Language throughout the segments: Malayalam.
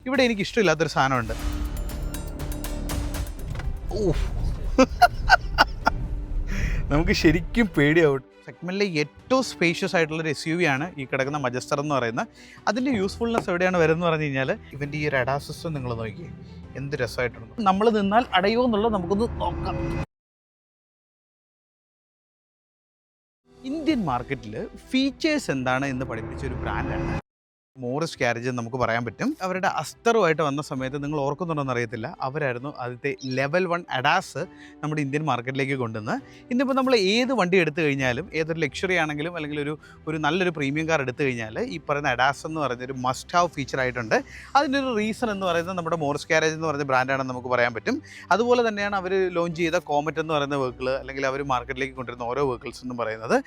ഇവിടെ എനിക്ക് ഇഷ്ടമില്ലാത്തൊരു സാധനമുണ്ട്. നമുക്ക് ശരിക്കും പേടിയാവും. സെഗ്മെൻറ്റിലെ ഏറ്റവും സ്പേഷ്യസ് ആയിട്ടുള്ളൊരു SUV ആണ് ഈ കിടക്കുന്ന മജസ്റ്റർ എന്ന് പറയുന്നത്. അതിൻ്റെ യൂസ്ഫുൾനെസ് എവിടെയാണ് വരുന്നത് പറഞ്ഞു കഴിഞ്ഞാൽ ഇവൻ്റെ ഈ ഒരു ADAS സിസ്റ്റം നിങ്ങൾ നോക്കിയേ, എന്ത് രസമായിട്ടുണ്ട്. നമ്മൾ നിന്നാൽ അടയോ എന്നുള്ളത് നമുക്കൊന്ന് നോക്കാം. ഇന്ത്യൻ മാർക്കറ്റിൽ ഫീച്ചേഴ്സ് എന്താണ് എന്ന് പഠിപ്പിച്ച ഒരു ബ്രാൻഡാണ് മോറിസ് ഗാരേജ് എന്ന് നമുക്ക് പറയാൻ പറ്റും. അവരുടെ അസ്തറുമായിട്ട് വന്ന സമയത്ത് നിങ്ങൾ ഓർക്കുന്നുണ്ടോയെന്ന് അറിയത്തില്ല, അവരായിരുന്നു ആദ്യത്തെ ലെവൽ 1 ADAS നമ്മുടെ ഇന്ത്യൻ മാർക്കറ്റിലേക്ക് കൊണ്ടുവന്ന്. ഇന്നിപ്പോൾ നമ്മൾ ഏത് വണ്ടി എടുത്തു കഴിഞ്ഞാലും, ഏതൊരു ലക്ഷറി ആണെങ്കിലും അല്ലെങ്കിൽ ഒരു നല്ലൊരു പ്രീമിയം കാർ എടുത്തു കഴിഞ്ഞാൽ ഈ പറയുന്ന ADAS എന്ന് പറയുന്നൊരു മസ്റ്റ് ഹാവ് ഫീച്ചർ ആയിട്ടുണ്ട്. അതിനൊരു റീസൺ എന്ന് പറയുന്നത് നമ്മുടെ മോറിസ് ഗാരേജ് എന്ന് പറയുന്ന ബ്രാൻഡാണെന്ന് നമുക്ക് പറയാൻ പറ്റും. അതുപോലെ തന്നെയാണ് അവർ ലോഞ്ച് ചെയ്ത കോമറ്റ് എന്ന് പറയുന്ന വെഹിക്കിൾ, അല്ലെങ്കിൽ അവർ മാർക്കറ്റിലേക്ക് കൊണ്ടുവരുന്ന ഓരോ വെഹിക്കിൾസ് എന്ന് പറയുന്നത്.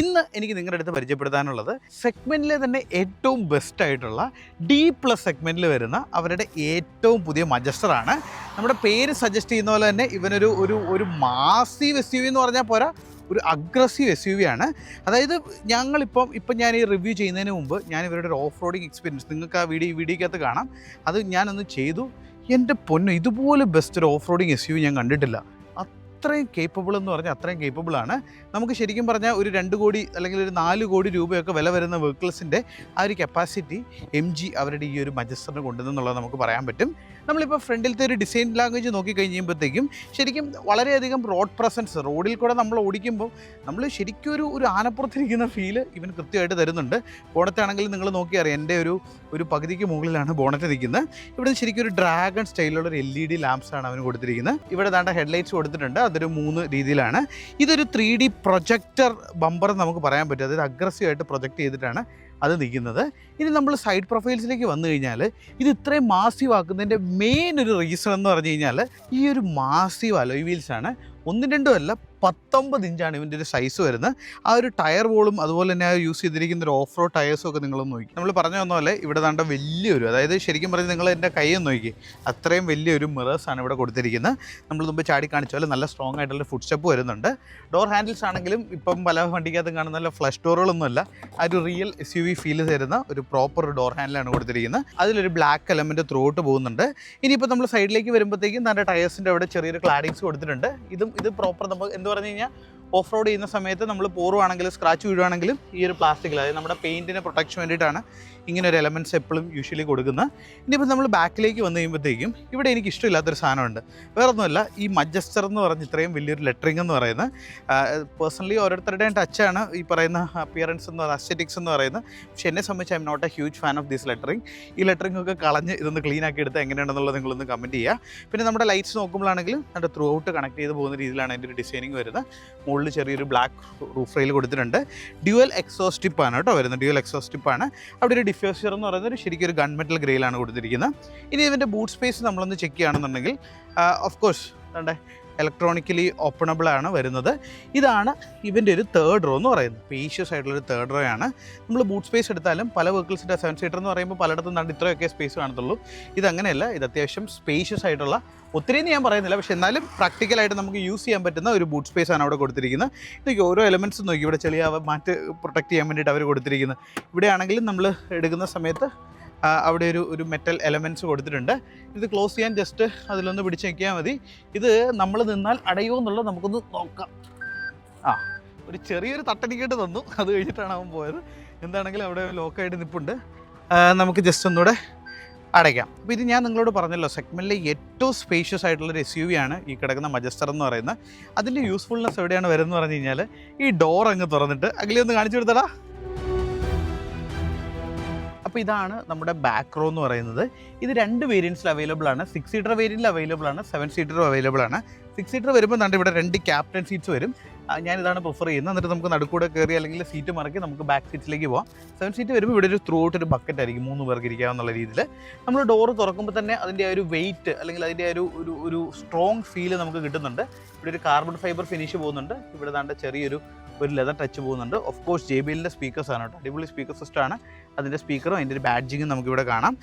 ഇന്ന് എനിക്ക് നിങ്ങളുടെ അടുത്ത് പരിചയപ്പെടുത്താനുള്ളത് സെഗ്മെൻറ്റിലെ തന്നെ ഏറ്റവും ബെസ്റ്റ് ആയിട്ടുള്ള D+ സെഗ്മെൻറ്റിൽ വരുന്ന അവരുടെ ഏറ്റവും പുതിയ മജസ്റ്ററാണ്. നമ്മുടെ പേര് സജസ്റ്റ് ചെയ്യുന്ന പോലെ തന്നെ ഇവനൊരു മാസീവ് SUV എന്ന് പറഞ്ഞാൽ പോരാ, ഒരു അഗ്രസീവ് SUV ആണ്. അതായത് ഇപ്പം ഞാൻ ഈ റിവ്യൂ ചെയ്യുന്നതിന് മുമ്പ് ഞാൻ ഇവരുടെ ഒരു ഓഫ് റോഡിങ് എക്സ്പീരിയൻസ് നിങ്ങൾക്ക് ആ വീഡിയോക്കകത്ത് കാണാം, അത് ഞാനൊന്ന് ചെയ്തു. എൻ്റെ പൊന്നു, ഇതുപോലെ ബെസ്റ്റ് ഒരു ഓഫ് റോഡിങ് SUV ഞാൻ കണ്ടിട്ടില്ല. അത്രയും കേപ്പബിൾ എന്ന് പറഞ്ഞാൽ അത്രയും കേപ്പബിളാണ്. നമുക്ക് ശരിക്കും പറഞ്ഞാൽ ഒരു 2 കോടി അല്ലെങ്കിൽ ഒരു 4 കോടി രൂപയൊക്കെ വില വരുന്ന വെഹിക്കിൾസിൻ്റെ ആ ഒരു കപ്പാസിറ്റി MG അവരുടെ ഈ ഒരു മജസ്റ്ററിന് കൊണ്ടുവന്നുള്ളത് നമുക്ക് പറയാൻ പറ്റും. നമ്മളിപ്പോൾ ഫ്രണ്ടിലത്തെ ഒരു ഡിസൈൻ ലാംഗ്വേജ് നോക്കിക്കഴിഞ്ഞുമ്പോഴത്തേക്കും ശരിക്കും വളരെയധികം റോഡ് പ്രസൻസ്, റോഡിൽ കൂടെ നമ്മൾ ഓടിക്കുമ്പോൾ നമ്മൾ ശരിക്കും ഒരു ആനപ്പുറത്തിരിക്കുന്ന ഫീല് ഇവൻ കൃത്യമായിട്ട് തരുന്നുണ്ട്. ബോണറ്റാണെങ്കിൽ നിങ്ങൾ നോക്കിയറിയാം, എൻ്റെ ഒരു പകുതിക്ക് മുകളിലാണ് ബോണറ്റ് നിൽക്കുന്നത്. ഇവിടെ ശരിക്കും ഒരു ഡ്രാഗൺ സ്റ്റൈലുള്ള ഒരു LED ലാംപ്സാണ് അവന് കൊടുത്തിരിക്കുന്നത്. ഇവിടെ ദാണ്ട ഹെഡ്ലൈറ്റ്സ് കൊടുത്തിട്ടുണ്ട്, അതൊരു 3 രീതിയിലാണ്. ഇതൊരു 3D പ്രൊജക്ടർ ബമ്പർ നമുക്ക് പറയാൻ പറ്റും. അതായത് അഗ്രസീവായിട്ട് പ്രൊജക്റ്റ് ചെയ്തിട്ടാണ് അത് നിൽക്കുന്നത്. ഇനി നമ്മൾ സൈഡ് പ്രൊഫൈൽസിലേക്ക് വന്നു കഴിഞ്ഞാൽ ഇത് ഇത്രയും മാസീവ് ആക്കുന്നതിൻ്റെ മെയിൻ ഒരു റീസൺ എന്ന് പറഞ്ഞു കഴിഞ്ഞാൽ ഈ ഒരു മാസീവ് അലോയ് വീൽസാണ്. 1, 2 അല്ല, 19 ഇഞ്ചാണ് ഇവൻ്റെ ഒരു സൈസ് വരുന്നത്. ആ ഒരു ടയർ വോളും അതുപോലെ തന്നെ യൂസ് ചെയ്തിരിക്കുന്ന ഒരു ഓഫ് റോഡ് ടയേഴ്സും ഒക്കെ നിങ്ങളൊന്ന് നോക്കി. നമ്മൾ പറഞ്ഞു തന്ന പോലെ ഇവിടെ ദാണ്ട വലിയൊരു, അതായത് ശരിക്കും പറഞ്ഞ് നിങ്ങൾ എൻ്റെ കൈയൊന്ന് നോക്കി, അത്രയും വലിയൊരു മിറേഴ്സാണ് ഇവിടെ കൊടുത്തിരിക്കുന്നത്. നമ്മൾ മുമ്പ് ചാടി കാണിച്ച പോലെ നല്ല സ്ട്രോങ് ആയിട്ടുള്ള ഫുഡ് സ്റ്റെപ്പ് വരുന്നുണ്ട്. ഡോർ ഹാൻഡിൽസ് ആണെങ്കിലും ഇപ്പം പല വണ്ടിക്കകത്തും കാണുന്ന നല്ല ഫ്ലഷ് ഡോറുകളൊന്നുമല്ല, ആ ഒരു റിയൽ SUV ഫീല് തരുന്ന ഒരു പ്രോപ്പർ ഡോർ ഹാൻഡിലാണ് കൊടുത്തിരിക്കുന്നത്. അതിലൊരു ബ്ലാക്ക് എലമെൻറ്റ് ത്രൂട്ട് പോകുന്നുണ്ട്. ഇനിയിപ്പോൾ നമ്മൾ സൈഡിലേക്ക് വരുമ്പോഴത്തേക്കും നല്ല ടയേഴ്സിൻ്റെ അവിടെ ചെറിയൊരു ക്ലാഡിങ്സ് കൊടുത്തിട്ടുണ്ട്. ഇത് പ്രോപ്പർ നമുക്ക് എന്ത് പറഞ്ഞു കഴിഞ്ഞാൽ ഓഫ് റോഡ് ചെയ്യുന്ന സമയത്ത് നമ്മൾ പോറുവാണെങ്കിലും സ്ക്രാച്ച് വീഴുവാണെങ്കിലും ഈ ഒരു പ്ലാസ്റ്റിക്കിൽ, അതായത് നമ്മുടെ പെയിൻറ്റിനെ പ്രൊട്ടക്ഷൻ വേണ്ടിയിട്ടാണ് ഇങ്ങനെ ഒരു എലമെൻറ്റ്സ് എപ്പോഴും യൂഷ്വലി കൊടുക്കുന്നത്. ഇനിയിപ്പോൾ നമ്മൾ ബാക്കിലേക്ക് വന്നു കഴിയുമ്പോഴത്തേക്കും ഇവിടെ എനിക്ക് ഇഷ്ടമില്ലാത്തൊരു സാധനമുണ്ട്. വേറെ ഒന്നുമല്ല, ഈ മജസ്റ്റർ എന്ന് പറഞ്ഞ് ഇത്രയും വലിയൊരു ലെറ്ററിങ് എന്ന് പറയുന്നത്. പേഴ്സണലി ഓരോരുത്തരുടെയും ടച്ചാണ് ഈ പറയുന്ന അപ്പിയറൻസ് എന്ന് പറയുന്നത്, അസ്തെറ്റിക്സ് എന്ന് പറയുന്നത്. പക്ഷേ എന്നെ സംബന്ധിച്ച് I'm not a huge fan of this lettering. ഈ ലെറ്ററിങ് ഒക്കെ കളഞ്ഞ് ഇതൊന്ന് ക്ലീൻ ആക്കി എടുത്ത് എങ്ങനെയുണ്ടെന്നുള്ളത് നിങ്ങളൊന്ന് കമൻറ്റ് ചെയ്യുക. പിന്നെ നമ്മുടെ ലൈറ്റ്സ് നോക്കുമ്പോഴാണെങ്കിലും നമ്മുടെ ത്രൂ ഔട്ട് കണക്ട് ചെയ്ത് പോകുന്ന രീതിയിലാണ് അതിൻ്റെ ഒരു ഡിസൈനിങ് വരുന്നത്. മുകളിൽ ചെറിയൊരു ബ്ലാക്ക് റൂഫ് റെയിൽ കൊടുത്തിട്ടുണ്ട്. ഡ്യുവൽ എക്സോസ്റ്റ് ടിപ്പാണ് കേട്ടോ വരുന്നത്, ഡ്യുവൽ എക്സോസ്റ്റ് ടിപ്പാണ്. അവിടെ ഒരു ഡിഫ്യൂസർ എന്ന് പറയുന്നത് ശരിക്കും ഒരു ഗൺമെറ്റൽ ഗ്രേയിലാണ് കൊടുത്തിരിക്കുന്നത്. ഇനി ഇതിൻ്റെ ബൂട്ട് സ്പേസ് നമ്മളൊന്ന് ചെക്ക് ചെയ്യുകയാണെന്നുണ്ടെങ്കിൽ ഓഫ് കോഴ്സ് വേണ്ടേ ഇലക്ട്രോണിക്കലി ഓപ്പണബിൾ ആണ് വരുന്നത്. ഇതാണ് ഇവൻ്റെ ഒരു 3rd റോ എന്ന് പറയുന്നത്. സ്പേഷ്യസ് ആയിട്ടുള്ളൊരു 3rd റോ ആണ്. നമ്മൾ ബൂട്ട് സ്പേസ് എടുത്താലും പല വെഹിക്കിൾസിൻ്റെ 7 സീറ്റർ എന്ന് പറയുമ്പോൾ പലയിടത്തും കണ്ട് ഇത്രയൊക്കെ സ്പേസ് കാണത്തുള്ളൂ. ഇതങ്ങനെയല്ല, ഇത് അത്യാവശ്യം സ്പേഷ്യസ് ആയിട്ടുള്ള, ഒത്തിരിയെന്ന് ഞാൻ പറയുന്നില്ല, പക്ഷേ എന്നാലും പ്രാക്ടിക്കലായിട്ട് നമുക്ക് യൂസ് ചെയ്യാൻ പറ്റുന്ന ഒരു ബൂട്ട് സ്പേസ് ആണ് അവിടെ കൊടുത്തിരിക്കുന്നത്. ഇതൊക്കെ ഓരോ എലമെൻറ്റ്സും നോക്കി, ഇവിടെ ചെളിയാവ് മാറ്റി പ്രൊട്ടക്ട് ചെയ്യാൻ വേണ്ടിയിട്ട് അവർ കൊടുത്തിരിക്കുന്നത്. ഇവിടെ ആണെങ്കിലും നമ്മൾ എടുക്കുന്ന സമയത്ത് അവിടെ ഒരു മെറ്റൽ എലമെൻറ്റ്സ് കൊടുത്തിട്ടുണ്ട്. ഇത് ക്ലോസ് ചെയ്യാൻ ജസ്റ്റ് അതിലൊന്ന് പിടിച്ച് വയ്ക്കിയാൽ മതി. ഇത് നമ്മൾ നിന്നാൽ അടയോ എന്നുള്ളത് നമുക്കൊന്ന് നോക്കാം. ഒരു ചെറിയൊരു തട്ടടിക്കേട്ട് തന്നു, അത് കഴിഞ്ഞിട്ടാണ് അവൻ പോയത്. എന്താണെങ്കിലും അവിടെ ലോക്കായിട്ട് നിൽപ്പുണ്ട്. നമുക്ക് ജസ്റ്റ് ഒന്നുകൂടെ അടയ്ക്കാം. അപ്പോൾ ഇത് ഞാൻ നിങ്ങളോട് പറഞ്ഞല്ലോ, സെഗ്മെൻറ്റിലെ ഏറ്റവും സ്പേഷ്യസ് ആയിട്ടുള്ളൊരു SUV ആണ് ഈ കിടക്കുന്ന മജസ്റ്റർ എന്ന് പറയുന്നത്. അതിൻ്റെ യൂസ്ഫുൾനെസ് എവിടെയാണ് വരുന്നത് പറഞ്ഞു കഴിഞ്ഞാൽ ഈ ഡോർ അങ്ങ് തുറന്നിട്ട് അകലെ ഒന്ന് കാണിച്ചു കൊടുത്തടാ. അപ്പോൾ ഇതാണ് നമ്മുടെ ബാക്ക് റോ എന്ന് പറയുന്നത്. ഇത് 2 വേരിയൻസിൽ അവൈലബിൾ ആണ്. 6 സീറ്റർ വേരിയൻറ്റിൽ അവൈലബിൾ ആണ്, 7 സീറ്ററും അവൈലബിൾ ആണ്. 6 സീറ്റർ വരുമ്പോൾ നമ്മുടെ ഇവിടെ 2 ക്യാപ്റ്റൻ സീറ്റ്സ് വരും. ഞാനിതാണ് പ്രിഫർ ചെയ്യുന്നത്. എന്നിട്ട് നമുക്ക് നടുക്കൂടെ കയറി അല്ലെങ്കിൽ സീറ്റ് മറക്കി നമുക്ക് ബാക്ക് സീറ്റ്സിലേക്ക് പോകാം. 7 സീറ്റ് വരുമ്പോൾ ഇവിടെ ഒരു ത്രൂ ഔട്ട് ഒരു ബക്കറ്റ് ആയിരിക്കും 3 പേർക്ക് ഇരിക്കാവുന്ന രീതിയിൽ. നമ്മൾ ഡോറ് തുറക്കുമ്പോൾ തന്നെ അതിൻ്റെ ഒരു വെയിറ്റ് അല്ലെങ്കിൽ അതിൻ്റെ ഒരു സ്ട്രോങ് ഫീല് നമുക്ക് കിട്ടുന്നുണ്ട്. ഇവിടെ ഒരു കാർബൺ ഫൈബർ ഫിനിഷ് പോകുന്നുണ്ട്. ഇവിടെ ദാണ്ട ചെറിയൊരു ലെതർ ടച്ച് പോകുന്നുണ്ട്. ഓഫ് കോഴ്സ് JBLൻ്റെ സ്പീക്കേഴ്സാണ് കേട്ടോ, അടിപൊളി സ്പീക്കർ സിസ്റ്റമാണ്. അതിൻ്റെ സ്പീക്കറും അതിൻ്റെ ഒരു ബാഡ്ജിങ്ങും നമുക്കിവിടെ കാണാം.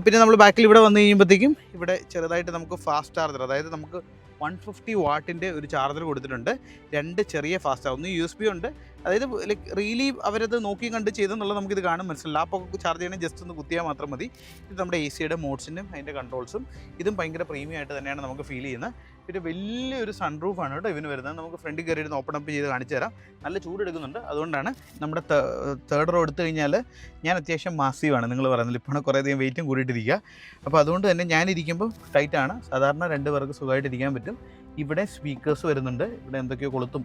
പിന്നെ നമ്മൾ ബാക്കിൽ ഇവിടെ വന്നു കഴിയുമ്പോഴത്തേക്കും ഇവിടെ ചെറുതായിട്ട് നമുക്ക് ഫാസ്റ്റ് ചാർജർ, അതായത് നമുക്ക് 150 വാട്ടിൻ്റെ ഒരു ചാർജർ കൊടുത്തിട്ടുണ്ട്. 2 ചെറിയ ഫാസ്റ്റ്, ഒന്ന് USB ഉണ്ട്, അതായത് ലൈക്ക് റിയലി അവരത് നോക്കി കണ്ട് ചെയ്തെന്നുള്ളത് നമുക്കിത് കാണും മനസ്സിലാവും. ലാപ്പൊക്കെ ചാർജ് ചെയ്യണമെങ്കിൽ ജസ്റ്റ് ഒന്ന് കുത്തിയാൽ മാത്രം മതി. ഇത് നമ്മുടെ എ സിയുടെ മോഡ്സിനും അതിൻ്റെ കൺട്രോൾസും ഇതും ഭയങ്കര പ്രീമിയം ആയിട്ട് തന്നെയാണ് നമുക്ക് ഫീൽ ചെയ്യുന്നത്. പിന്നെ വലിയൊരു സൺറൂഫാണ് കേട്ടോ ഇവന് വരുന്നത്. നമുക്ക് ഫ്രണ്ടിൽ കയറിയിരുന്ന് ഓപ്പൺ അപ്പ് ചെയ്ത് കാണിച്ചു തരാം. നല്ല ചൂടെടുക്കുന്നുണ്ട്. അതുകൊണ്ടാണ് നമ്മുടെ തേർഡ് റോ എടുത്തു കഴിഞ്ഞാൽ ഞാൻ അത്യാവശ്യം മാസീവാണ്, നിങ്ങൾ പറയുന്നത് ഇപ്പോൾ കുറേയധികം വെയിറ്റും കൂടിയിട്ടിരിക്കുക. അപ്പോൾ അതുകൊണ്ട് തന്നെ ഞാനിരിക്കുമ്പോൾ ടൈറ്റാണ്. സാധാരണ 2 പേർക്ക് സുഖമായിട്ട് ഇരിക്കാൻ പറ്റും. ഇവിടെ സ്പീക്കേഴ്സ് വരുന്നുണ്ട്, ഇവിടെ എന്തൊക്കെയോ കൊളുത്തും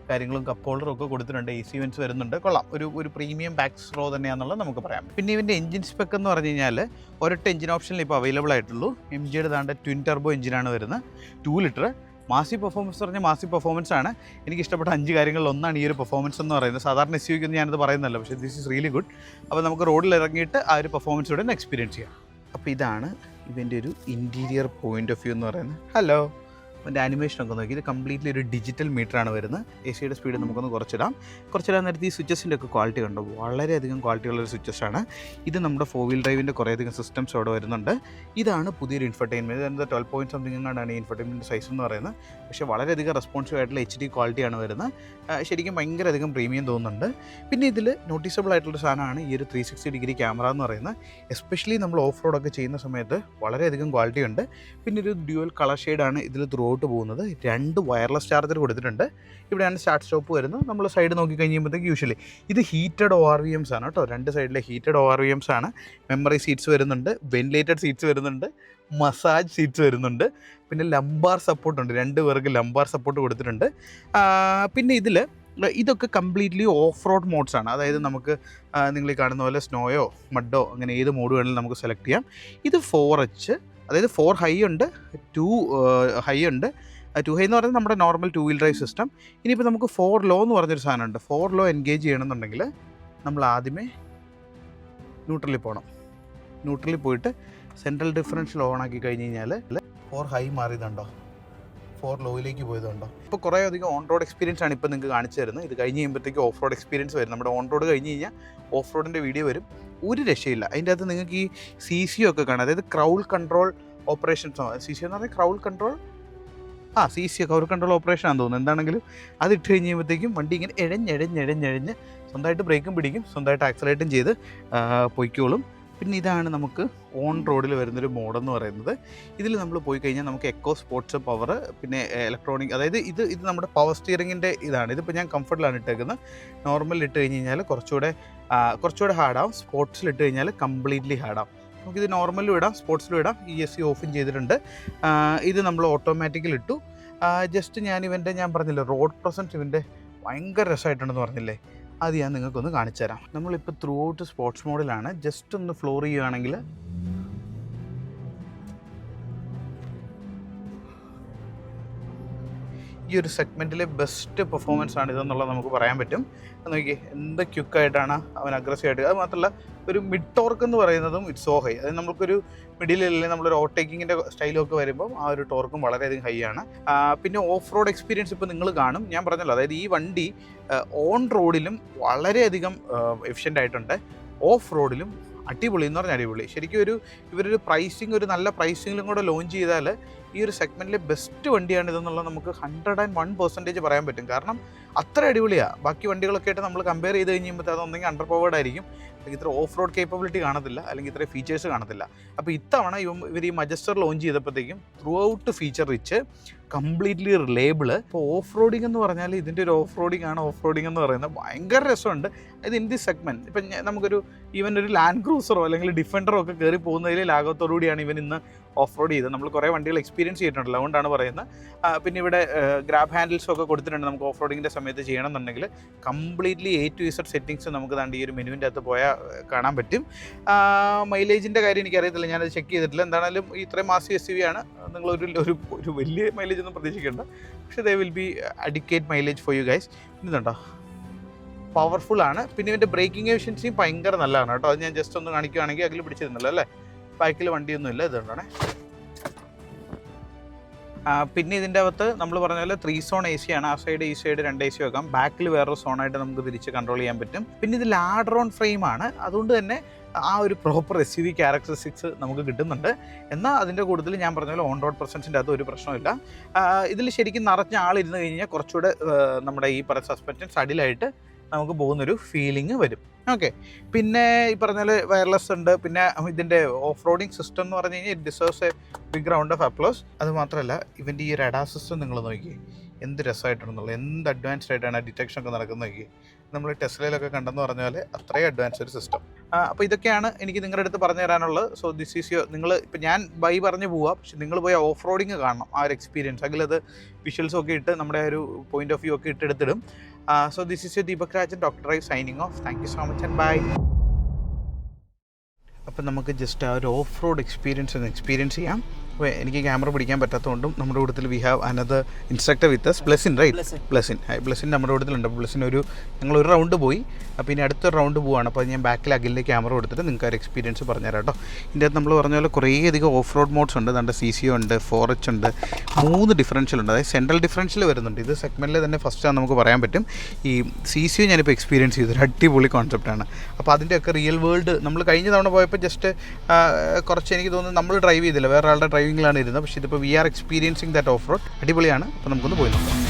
കാര്യങ്ങളും കപ്പ് ഹോൾഡറും ഒക്കെ കൊടുത്തിട്ടുണ്ട്. AC വെൻറ്റ്സ് വരുന്നുണ്ട്. കൊള്ളാം, ഒരു പ്രീമിയം ബാക്ക് റോ തന്നെയാണെന്നുള്ളത് നമുക്ക് പറയാം. പിന്നെ ഇവൻ്റെ എഞ്ചിൻ സ്പെക്ക് എന്ന് പറഞ്ഞു കഴിഞ്ഞാൽ ഒരൊറ്റ എഞ്ചിൻ ഓപ്ഷനിൽ ഇപ്പോൾ അവൈലബിൾ ആയിട്ടുള്ളൂ. MGയുടെ താണ്ട് ട്വിൻ ടർബോ എഞ്ചിനാണ് വരുന്നത്, 2 ലിറ്റർ. മാസി പെർഫോമൻസ് പറഞ്ഞാൽ മാസി പെർഫോമൻസ് ആണ്. എനിക്ക് ഇഷ്ടപ്പെട്ട 5 കാര്യങ്ങളിൽ ഒന്നാണ് ഈ ഒരു പെർഫോമൻസ് എന്ന് പറയുന്നത്. സാധാരണ SUV ഒന്നും ഞാനത് പറയുന്നതല്ല, പക്ഷേ ദിസ് ഈസ് റിയലി ഗുഡ്. അപ്പോൾ നമുക്ക് റോഡിൽ ഇറങ്ങിയിട്ട് ആ ഒരു പെർഫോമൻസ് ഇവിടെ ഒന്ന് എക്സ്പീരിയൻസ് ചെയ്യാം. അപ്പോൾ ഇതാണ് ഇതിൻ്റെ ഒരു ഇൻറ്റീരിയർ പോയിൻ്റ് ഓഫ് വ്യൂ എന്ന് പറയുന്നത്. ഹലോ, അതിൻ്റെ ആനിമേഷനൊക്കെ നോക്കി. ഇത് കംപ്ലീറ്റ്ലി ഒരു ഡിജിറ്റൽ മീറ്ററാണ് വരുന്നത്. AC-യുടെ സ്പീഡ് നമുക്കൊന്ന് കുറച്ചിടാൻ നേരത്തെ ഈ സ്വിച്ചസിൻ്റെ ഒക്കെ ക്വാളിറ്റി കണ്ടോ, വളരെയധികം ക്വാളിറ്റിയുള്ളൊരു സ്വിച്ചസാണ്. ഇത് നമ്മുടെ 4 വീൽ ഡ്രൈവിൻ്റെ കുറേയധികം സിസ്റ്റംസ് അവിടെ വരുന്നുണ്ട്. ഇതാണ് പുതിയൊരു ഇൻഫർടൈൻമെൻറ്റ്. ഇത് 12 പോയിൻറ്റ് സംതിങ് എങ്ങാണ്ടാണ് ഈ ഇൻഫർടൈൻമെൻറ്റ് സൈസ് എന്ന് പറയുന്നത്. പക്ഷേ വളരെയധികം റെസ്പോൺസീവ് ആയിട്ടുള്ള HD ക്വാളിറ്റിയാണ് വരുന്നത്. ശരിക്കും ഭയങ്കര അധികം പ്രീമിയം തോന്നുന്നുണ്ട്. പിന്നെ ഇതിൽ നോട്ടീസബിൾ ആയിട്ടുള്ളൊരു സാധനമാണ് ഈ ഒരു 360 ഡിഗ്രി ക്യാമറ എന്ന് പറയുന്നത്. എസ്പെഷ്യലി നമ്മൾ ഓഫ് റോഡൊക്കെ ചെയ്യുന്ന സമയത്ത് വളരെയധികം ക്വാളിറ്റി ഉണ്ട്. പിന്നെ ഒരു ഡ്യുവൽ കളർ ഷെയ്ഡാണ് ഇതിൽ ത്രൂ ഔട്ട് പോകുന്നത്. 2 വയർലെസ് ചാർജർ കൊടുത്തിട്ടുണ്ട്. ഇവിടെയാണ് സ്റ്റാർട്ട് സ്റ്റോപ്പ് വരുന്നത്. നമ്മൾ സൈഡ് നോക്കി കഴിയുമ്പോഴത്തേക്ക് യൂഷ്വലി ഇത് ഹീറ്റഡ് ORVMs ആണ് കേട്ടോ. 2 സൈഡിലെ ഹീറ്റഡ് ORVMs ആണ്. മെമ്മറി സീറ്റ്സ് വരുന്നുണ്ട്, വെന്റിലേറ്റഡ് സീറ്റ്സ് വരുന്നുണ്ട്, മസാജ് സീറ്റ്സ് വരുന്നുണ്ട്. പിന്നെ ലംബാർ സപ്പോർട്ടുണ്ട്, 2 പേർക്ക് ലംബാർ സപ്പോർട്ട് കൊടുത്തിട്ടുണ്ട്. പിന്നെ ഇതൊക്കെ കംപ്ലീറ്റ്ലി ഓഫ് റോഡ് മോഡ്സാണ്. അതായത് നമുക്ക് നിങ്ങൾ ഈ കാണുന്ന പോലെ സ്നോയോ മഡോ അങ്ങനെ ഏത് മോഡ് വേണമെങ്കിലും നമുക്ക് സെലക്ട് ചെയ്യാം. ഇത് 4H, അതായത് 4 ഹൈ ഉണ്ട്, 2 ഹൈ ഉണ്ട്. 2 ഹൈ എന്ന് പറയുന്നത് നമ്മുടെ നോർമൽ 2 വീൽ ഡ്രൈവ് സിസ്റ്റം. ഇനിയിപ്പോൾ നമുക്ക് 4 ലോ എന്ന് പറഞ്ഞൊരു സാധനമുണ്ട്. 4 ലോ എൻഗേജ് ചെയ്യണമെന്നുണ്ടെങ്കിൽ നമ്മൾ ആദ്യമേ ന്യൂട്രലിൽ പോകണം. ന്യൂട്രലിൽ പോയിട്ട് സെൻട്രൽ ഡിഫറൻഷ്യൽ ഓൺ ആക്കി കഴിഞ്ഞ് കഴിഞ്ഞാൽ 4 ഹൈ മാറിയതുണ്ടോ, 4 ലോയിലേക്ക് പോയതുണ്ടോ. ഇപ്പോൾ കുറേ അധികം ഓൺ റോഡ് എക്സ്പീരിയൻസ് ആണ് ഇപ്പോൾ നിങ്ങൾക്ക് കാണിച്ചു തരുന്നത്. ഇത് കഴിഞ്ഞ് കഴിയുമ്പോഴത്തേക്ക് ഓഫ് റോഡ് എക്സ്പീരിയൻസ് വരും. നമ്മുടെ ഓൺ റോഡ് കഴിഞ്ഞ് കഴിഞ്ഞാൽ ഓഫ് റോഡിൻ്റെ വീഡിയോ വരും. ഒരു രക്ഷയില്ല. അതിൻ്റെ അകത്ത് നിങ്ങൾക്ക് ഈ CC ഒക്കെ കാണാം, അതായത് ക്രൗഡ് കൺട്രോൾ ഓപ്പറേഷൻസ്. CC എന്ന് പറഞ്ഞാൽ crowd control, CC crowd control operation ആണെന്ന് തോന്നുന്നു. എന്താണെങ്കിലും അത് ഇട്ട് കഴിഞ്ഞ് കഴിയുമ്പോഴത്തേക്കും വണ്ടി ഇങ്ങനെ എഴഞ്ഞ് സ്വന്തമായിട്ട് ബ്രേക്കും പിടിക്കും, സ്വന്തമായിട്ട് ആക്സലേറ്റും ചെയ്ത് പൊയ്ക്കോളും. പിന്നെ ഇതാണ് നമുക്ക് ഓൺ റോഡിൽ വരുന്നൊരു മോഡെന്ന് പറയുന്നത്. ഇതിൽ നമ്മൾ പോയി കഴിഞ്ഞാൽ നമുക്ക് എക്കോ സ്പോർട്സ് പവർ, പിന്നെ ഇലക്ട്രോണിക്, അതായത് ഇത് നമ്മുടെ പവർ സ്റ്റിയറിങ്ങിൻ്റെ ഇതാണ്. ഇതിപ്പോൾ ഞാൻ കംഫർട്ടിലാണ് ഇട്ടേക്കുന്നത്. നോർമലിൽ ഇട്ട് കഴിഞ്ഞ് കഴിഞ്ഞാൽ കുറച്ചുകൂടെ ഹാർഡാവും. സ്പോർട്സിലിട്ട് കഴിഞ്ഞാൽ കംപ്ലീറ്റ്ലി ഹാർഡാവും. നമുക്കിത് നോർമലിലും ഇടാം, സ്പോർട്സിലും ഇടാം. ESC ഓഫും ചെയ്തിട്ടുണ്ട്. ഇത് നമ്മൾ ഓട്ടോമാറ്റിക്കൽ ഇട്ടു. ജസ്റ്റ് ഞാൻ പറഞ്ഞില്ലേ റോഡ് പ്രസൻസ് ഇവൻ്റെ ഭയങ്കര രസമായിട്ടുണ്ടെന്ന് പറഞ്ഞില്ലേ, അത് ഞാൻ നിങ്ങൾക്കൊന്ന് കാണിച്ചു തരാം. നമ്മളിപ്പോൾ ത്രൂ ഔട്ട് സ്പോർട്സ് മോഡിലാണ്. ജസ്റ്റ് ഒന്ന് ഫ്ലോർ ചെയ്യുകയാണെങ്കിൽ ഈ ഒരു സെഗ്മെൻറ്റിലെ ബെസ്റ്റ് പെർഫോമൻസ് ആണ് ഇതെന്നുള്ളത് നമുക്ക് പറയാൻ പറ്റും. നോക്കിയേ എന്ത് ക്വിക്കായിട്ടാണ് അവൻ അഗ്രസീവായിട്ട്. അത് മാത്രമല്ല ഒരു മിഡ് ടോർക്ക് എന്ന് പറയുന്നതും ഇറ്റ്സ് സോ ഹൈ. അതായത് നമുക്കൊരു മിഡിലല്ലേ നമ്മളൊരു ഓവർടേക്കിങ്ങിൻ്റെ സ്റ്റൈലൊക്കെ വരുമ്പോൾ ആ ഒരു ടോർക്കും വളരെയധികം ഹൈ ആണ്. പിന്നെ ഓഫ് റോഡ് എക്സ്പീരിയൻസ് ഇപ്പോൾ നിങ്ങൾ കാണും. ഞാൻ പറഞ്ഞല്ലോ, അതായത് ഈ വണ്ടി ഓൺ റോഡിലും വളരെയധികം എഫിഷ്യൻ്റ് ആയിട്ടുണ്ട്, ഓഫ് റോഡിലും അടിപൊളി എന്ന് പറഞ്ഞാൽ അടിപൊളി. ശരിക്കും ഇവരൊരു പ്രൈസിങ്, ഒരു നല്ല പ്രൈസിങ്ങിലും കൂടെ ലോഞ്ച് ചെയ്താൽ ഈ ഒരു സെഗ്മെൻറ്റിലെ ബെസ്റ്റ് വണ്ടിയാണ് ഇതെന്നുള്ളത് നമുക്ക് 101% പറയാൻ പറ്റും. കാരണം അത്ര അടിപൊളിയാണ്. ബാക്കി വണ്ടികളൊക്കെ ആയിട്ട് നമ്മൾ കമ്പയർ ചെയ്ത് കഴിയുമ്പോൾ അതൊന്നെങ്കിൽ അണ്ടർ പവേർഡ് ആയിരിക്കും, അല്ലെങ്കിൽ ഇത്ര ഓഫ് റോഡ് കേപ്പബിലിറ്റി കാണത്തില്ല, അല്ലെങ്കിൽ ഇത്ര ഫീച്ചേഴ്സ് കാണത്തില്ല. അപ്പോൾ ഇത്തവണ ഇവർ ഈ മജസ്റ്റർ ലോഞ്ച് ചെയ്തപ്പോഴത്തേക്കും throughout feature rich, completely reliable. ഇപ്പോൾ ഓഫ് റോഡിംഗ് എന്ന് പറഞ്ഞാൽ ഇതിൻ്റെ ഒരു ഓഫ് റോഡിംഗ് ആണ്. ഓഫ് റോഡിംഗ് എന്ന് പറയുന്നത് ഭയങ്കര രസമുണ്ട്. ഇത് ഇൻ ദി സെഗ്മെൻറ്റ് ഇപ്പം നമുക്കൊരു ഈവൻ ഒരു ലാൻഡ് ക്രൂസറോ അല്ലെങ്കിൽ ഡിഫൻഡറോ ഒക്കെ കയറി പോകുന്നതിൽ ലാഘവത്തോടുകൂടിയാണ് ഇവൻ ഇന്ന് ഓഫ് റോഡ് ചെയ്തത്. നമ്മൾ കുറേ വണ്ടികൾ എക്സ്പീരിയൻസ് ചെയ്തിട്ടുണ്ടല്ലോ, അതുകൊണ്ടാണ് പറയുന്നത്. പിന്നെ ഇവിടെ ഗ്രാബ് ഹാൻഡിൽസും ഒക്കെ കൊടുത്തിട്ടുണ്ട്. നമുക്ക് ഓഫ് റോഡിങ്ങിൻ്റെ സമയത്ത് ചെയ്യണമെന്നുണ്ടെങ്കിൽ completely A to Z settings നമുക്ക് താണ്ടി ഈ ഒരു മെനുവിൻ്റെ അകത്ത് പോയാൽ കാണാൻ പറ്റും. മൈലേജിൻ്റെ കാര്യം എനിക്കറിയത്തില്ല, ഞാനത് ചെക്ക് ചെയ്തിട്ടില്ല. എന്താണെങ്കിലും ഇത്രയും മാസി SUV ആണ്. നിങ്ങളൊരു വലിയ മൈലേജ് ഒന്നും പ്രതീക്ഷിക്കേണ്ട, പക്ഷേ they will be adequate mileage for you guys. ഇതുണ്ടോ, പവർഫുൾ ആണ്. പിന്നെ ഇതിൻ്റെ ബ്രേക്കിംഗ് എഫിഷ്യൻസിയും ഭയങ്കര നല്ലതാണ് കേട്ടോ. അത് ഞാൻ ജസ്റ്റ് ഒന്ന് കാണിക്കുകയാണെങ്കിൽ അതിൽ പിടിച്ചിരുന്നല്ലോ അല്ലേ, ബാക്കിൽ വണ്ടിയൊന്നുമില്ല. ഇതുകൊണ്ടാണ്. പിന്നെ ഇതിൻ്റെ അകത്ത് നമ്മൾ പറഞ്ഞ പോലെ 3 സോൺ AC ആണ്. ആ സൈഡ് ഈ സൈഡ് 2 AC വെക്കാം. ബാക്കിൽ വേറൊരു സോണായിട്ട് നമുക്ക് തിരിച്ച് കൺട്രോൾ ചെയ്യാൻ പറ്റും. പിന്നെ ഇത് ലാഡർ ഓൺ ഫ്രെയിമാണ്. അതുകൊണ്ട് തന്നെ ആ ഒരു പ്രോപ്പർ SUV ക്യാരക്ടറിസ്റ്റിക്സ് നമുക്ക് കിട്ടുന്നുണ്ട്. എന്നാൽ അതിൻ്റെ കൂടുതൽ ഞാൻ പറഞ്ഞ പോലെ ഓൺ റോഡ് പ്രസൻസിൻ്റെ അകത്ത് ഒരു പ്രശ്നമില്ല. ഇതിൽ ശരിക്കും നിറഞ്ഞ ആളിരുന്ന് കഴിഞ്ഞാൽ കുറച്ചുകൂടെ നമ്മുടെ ഈ പറയുന്ന സസ്പെൻഷൻ സഡിലായിട്ട് നമുക്ക് പോകുന്നൊരു ഫീലിംഗ് വരും. ഓക്കെ, പിന്നെ ഈ പറഞ്ഞാൽ വയർലെസ് ഉണ്ട്. പിന്നെ ഇതിൻ്റെ ഓഫ് റോഡിങ് സിസ്റ്റം എന്ന് പറഞ്ഞു കഴിഞ്ഞാൽ it deserves a big round of applause. അത് മാത്രമല്ല ഇവൻ്റെ ഈ ഒരു ADAS സിസ്റ്റം നിങ്ങൾ നോക്കി എന്ത് രസമായിട്ടുണ്ടെന്നുള്ളത്, എന്ത് അഡ്വാൻസ്ഡ് ആയിട്ടാണ് ആ ഡിറ്റക്ഷൻ ഒക്കെ നടക്കുന്നത് നോക്കി. നമ്മൾ ടെസ്ലയിലൊക്കെ കണ്ടെന്ന് പറഞ്ഞ പോലെ അത്രയും അഡ്വാൻസ് ഒരു സിസ്റ്റം. അപ്പോൾ ഇതൊക്കെയാണ് എനിക്ക് നിങ്ങളുടെ അടുത്ത് പറഞ്ഞു തരാനുള്ളത്. സോ ദിസ് ഈസ് യുവർ, നിങ്ങൾ ഇപ്പം ഞാൻ ബൈ പറഞ്ഞു പോവാം, പക്ഷെ നിങ്ങൾ പോയി ഓഫ് റോഡിങ് കാണണം, ആ ഒരു എക്സ്പീരിയൻസ്. അതിലത് വിഷ്വൽസും ഒക്കെ ഇട്ട് നമ്മുടെ ഒരു പോയിന്റ് ഓഫ് വ്യൂ ഒക്കെ ഇട്ടെടുത്തിടും. So this is your Deepak Rajan, Dr. Drive signing off. Thank you so much and bye. അപ്പം നമുക്ക് ജസ്റ്റ് ആ ഒരു ഓഫ് റോഡ് എക്സ്പീരിയൻസ് ചെയ്യാം. അപ്പോൾ എനിക്ക് ക്യാമറ പിടിക്കാൻ പറ്റാത്തതുകൊണ്ടും നമ്മുടെ കൂട്ടത്തിൽ we have another instructor with us, Blessin, right? Blessin നമ്മുടെ കൂട്ടത്തിലുണ്ട്. ബ്ലെസിൻ ഞങ്ങളൊരു റൗണ്ട് പോയി, അപ്പോൾ ഇനി അടുത്തൊരു റൗണ്ട് പോവുകയാണ്. അപ്പോൾ ഞാൻ ബാക്കിൽ അഖിലിൻ്റെ ക്യാമറ കൊടുത്തിട്ട് നിങ്ങൾക്ക് ഒരു എക്സ്പീരിയൻസ് പറഞ്ഞുതരാം കേട്ടോ. ഇതിൻ്റെ അകത്ത് നമ്മൾ പറഞ്ഞ പോലെ കുറേയധികം ഓഫ് റോഡ് മോഡ്സ് ഉണ്ട്. നമ്മുടെ CCO ഉണ്ട്, 4H ഉണ്ട്, 3 ഡിഫറൻഷ്യൽ ഉണ്ട്. അതായത് സെൻട്രൽ ഡിഫറൻഷ്യൽ വരുന്നുണ്ട്. ഇത് സെഗ്മെൻറ്റിൽ തന്നെ ഫസ്റ്റാണ് നമുക്ക് പറയാൻ പറ്റും. ഈ CCO ഞാനിപ്പോൾ എക്സ്പീരിയൻസ് ചെയ്തൊരു അടിപൊളി കോൺസെപ്റ്റാണ്. അപ്പോൾ അതിൻ്റെയൊക്കെ റിയൽ വേൾഡ് നമ്മൾ കഴിഞ്ഞ തവണ പോയപ്പോൾ ജസ്റ്റ് കുറച്ച് എനിക്ക് തോന്നുന്നു നമ്മൾ ഡ്രൈവ് ചെയ്തില്ല, വേറെ ആളുടെ ഡ്രൈവിങ്ങിലാണ് ഇരുന്നത്. പക്ഷേ ഇതിപ്പോൾ we are experiencing that off road. അടിപൊളിയാണ്. അപ്പോൾ നമുക്കൊന്ന് പോയി നോക്കാം.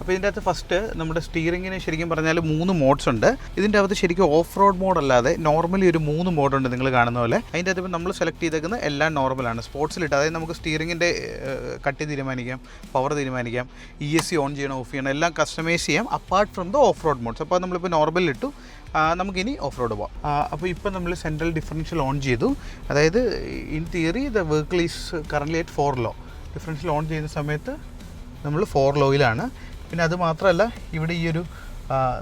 അപ്പോൾ ഇതിൻ്റെ അകത്ത് ഫസ്റ്റ് നമ്മുടെ സ്റ്റിയറിങ്ങിന് ശരിക്കും പറഞ്ഞാൽ 3 മോഡ്സ് ഉണ്ട്. ഇതിൻ്റെ അകത്ത് ശരിക്കും ഓഫ് റോഡ് മോഡ് അല്ലാതെ നോർമലി ഒരു 3 മോഡുണ്ട് നിങ്ങൾ കാണുന്ന പോലെ. അതിൻ്റെ അകത്ത് നമ്മൾ സെലക്ട് ചെയ്തേക്കുന്നത് എല്ലാം നോർമലാണ്. സ്പോർട്സിലിട്ട്, അതായത് നമുക്ക് സ്റ്റിയറിങ്ങിൻ്റെ കട്ടി തീരുമാനിക്കാം, പവർ തീരുമാനിക്കാം, ESC ഓൺ ചെയ്യണം, ഓഫ് ചെയ്യണം, എല്ലാം കസ്റ്റമൈസ് ചെയ്യാം apart from the off road modes. അപ്പോൾ നമ്മളിപ്പോൾ നോർമലിലിട്ടു, നമുക്കിനി ഓഫ് റോഡ് പോകാം. അപ്പോൾ ഇപ്പോൾ നമ്മൾ സെൻട്രൽ ഡിഫറൻഷ്യൽ ഓൺ ചെയ്തു. അതായത് in theory the vehicle is currently at 4 low. Differential on ചെയ്യുന്ന സമയത്ത് നമ്മൾ 4 ലോയിലാണ്. പിന്നെ അത് മാത്രമല്ല ഇവിടെ ഈ ഒരു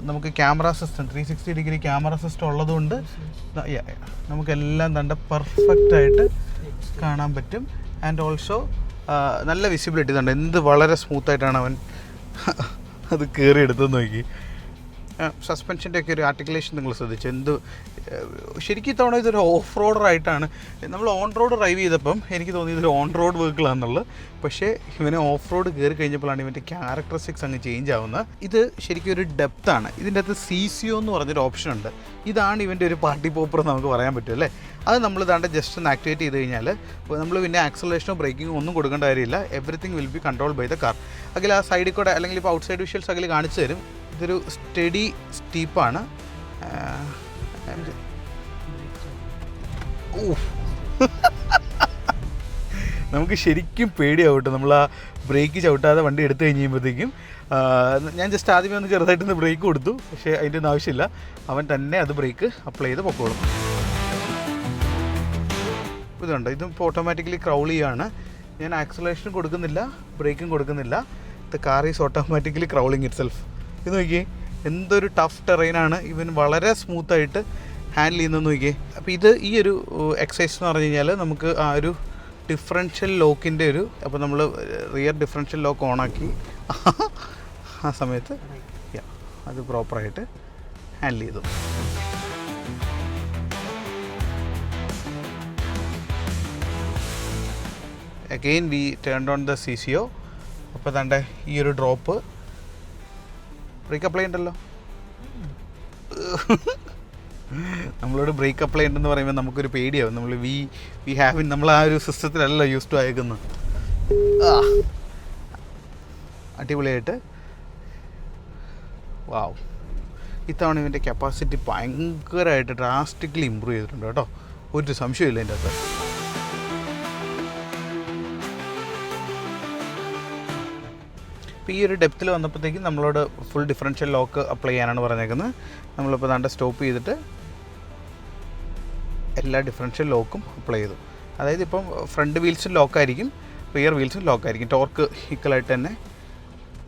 നമുക്ക് camera system 360 degree camera system ഉള്ളതുകൊണ്ട് നമുക്കെല്ലാം തണ്ട പെർഫെക്റ്റായിട്ട് കാണാൻ പറ്റും. ആൻഡ് ഓൾസോ നല്ല വിസിബിലിറ്റി തണ്ട്. എന്ത് വളരെ സ്മൂത്തായിട്ടാണ് അവൻ അത് കയറിയെടുത്തെന്ന് നോക്കി. സസ്പെൻഷൻ്റെ ഒക്കെ ഒരു ആർട്ടിക്കുലേഷൻ നിങ്ങൾ ശ്രദ്ധിച്ചു. ശരിക്കും ഇത്തവണ ഇതൊരു ഓഫ് റോഡറായിട്ടാണ്. നമ്മൾ ഓൺ റോഡ് ഡ്രൈവ് ചെയ്തപ്പം എനിക്ക് തോന്നി ഇതൊരു ഓൺ റോഡ് വെഹിക്കിളാണെന്നുള്ളത്. പക്ഷേ ഇവനെ ഓഫ് റോഡ് കയറി കഴിഞ്ഞപ്പോഴാണ് ഇവൻ്റെ ക്യാരക്ടറിസ്റ്റിക്സ് അങ്ങ് ചേഞ്ച് ആവുന്നത്. ഇത് ശരിക്കും ഒരു ഡെപ്താണ്. ഇതിൻ്റെ അകത്ത് CCO എന്ന് പറഞ്ഞൊരു ഓപ്ഷൻ ഉണ്ട്. ഇതാണ് ഇവൻ്റെ ഒരു പാർട്ടി പോപ്പർ നമുക്ക് പറയാൻ പറ്റും അല്ലേ. അത് നമ്മൾ ഇതാണ്ട് ജസ്റ്റ് ഒന്ന് ആക്ടിവേറ്റ് ചെയ്ത് കഴിഞ്ഞാൽ നമ്മൾ പിന്നെ ആക്സലറേഷനോ ബ്രേക്കിങ്ങോ ഒന്നും കൊടുക്കേണ്ട കാര്യമില്ല. Everything will be control by the car. അതിൽ ആ സൈഡിൽ കൂടെ അല്ലെങ്കിൽ ഇപ്പോൾ ഔട്ട് സൈഡ് വിഷ്വൽസ് അതിൽ കാണിച്ചു തരും. ഇതൊരു സ്റ്റഡി സ്റ്റീപ്പാണ്. നമുക്ക് ശരിക്കും പേടിയാവട്ടെ നമ്മൾ ആ ബ്രേക്ക് ചവിട്ടാതെ വണ്ടി എടുത്തു കഴിയുമ്പോഴത്തേക്കും. ഞാൻ ജസ്റ്റ് ആദ്യമേ ഒന്ന് ചെറുതായിട്ടൊന്ന് ബ്രേക്ക് കൊടുത്തു, പക്ഷേ അതിൻ്റെ ഒന്നും ആവശ്യമില്ല. അവൻ തന്നെ അത് ബ്രേക്ക് അപ്ലൈ ചെയ്ത് പൊക്കോളും. ഇതുണ്ട്, ഇതും ഇപ്പോൾ ഓട്ടോമാറ്റിക്കലി ക്രൗൾ ചെയ്യുകയാണ്. ഞാൻ ആക്സലറേഷൻ കൊടുക്കുന്നില്ല, ബ്രേക്കും കൊടുക്കുന്നില്ല. The car is automatically crawling it self. ഇത് നോക്കിയേ, എന്തൊരു ടഫ് ടെറൈനാണ്. ഇവൻ വളരെ സ്മൂത്തായിട്ട് ഹാൻഡിൽ ചെയ്യുന്നതെന്ന് നോക്കിയേ. അപ്പോൾ ഈ ഒരു എക്സസൈസ് എന്ന് പറഞ്ഞു കഴിഞ്ഞാൽ നമുക്ക് ആ ഒരു ഡിഫറൻഷ്യൽ ലോക്കിൻ്റെ അപ്പോൾ നമ്മൾ റിയർ ഡിഫറൻഷ്യൽ ലോക്ക് ഓണാക്കി ആ സമയത്ത് അത് പ്രോപ്പറായിട്ട് ഹാൻഡിൽ ചെയ്തു. Again we turned on the CCO. അപ്പോൾ തൻ്റെ ഈ ഒരു ഡ്രോപ്പ് ബ്രേക്ക് അപ്ലൈ ഉണ്ടല്ലോ. നമ്മളോട് ബ്രേക്ക് അപ്ലൈ ഉണ്ടെന്ന് പറയുമ്പോൾ നമുക്കൊരു പേടിയാവും. നമ്മൾ വി ഹാവ് നമ്മൾ ആ ഒരു സിസ്റ്റത്തിലല്ല യൂസ് ടു ആയേക്കുന്നത്. അടിപൊളിയായിട്ട് വാവ്. ഇത്തവണ ഇവൻ്റെ കപ്പാസിറ്റി ഭയങ്കരമായിട്ട് ഡ്രാസ്റ്റിക്കലി ഇമ്പ്രൂവ് ചെയ്തിട്ടുണ്ട് കേട്ടോ. ഒരു സംശയമില്ല എൻ്റെ അകത്ത്. ഇപ്പോൾ ഈ ഒരു ഡെപ്തിൽ വന്നപ്പോഴത്തേക്കും നമ്മളോട് ഫുൾ ഡിഫറൻഷ്യൽ ലോക്ക് അപ്ലൈ ചെയ്യാനാണ് പറഞ്ഞേക്കുന്നത്. നമ്മളിപ്പോൾ ദാണ്ട് സ്റ്റോപ്പ് ചെയ്തിട്ട് എല്ലാ ഡിഫറൻഷ്യൽ ലോക്കും അപ്ലൈ ചെയ്തു. അതായത് ഇപ്പം ഫ്രണ്ട് വീൽസും ലോക്കായിരിക്കും, റിയർ വീൽസും ലോക്കായിരിക്കും. ടോർക്ക് ഈക്വലായിട്ട് തന്നെ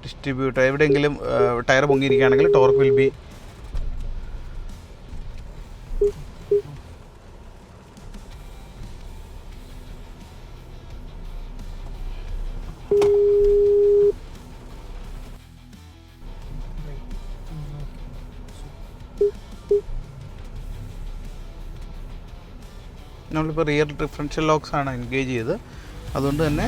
ഡിസ്ട്രിബ്യൂട്ട്. എവിടെയെങ്കിലും ടയർ പൊങ്ങിയിരിക്കുകയാണെങ്കിൽ ടോർക്ക് വിൽ ബി നമ്മളിപ്പോൾ റിയർ ഡിഫറൻഷ്യൽ ലോക്സ് ആണ് എൻഗേജ് ചെയ്ത്. അതുകൊണ്ട് തന്നെ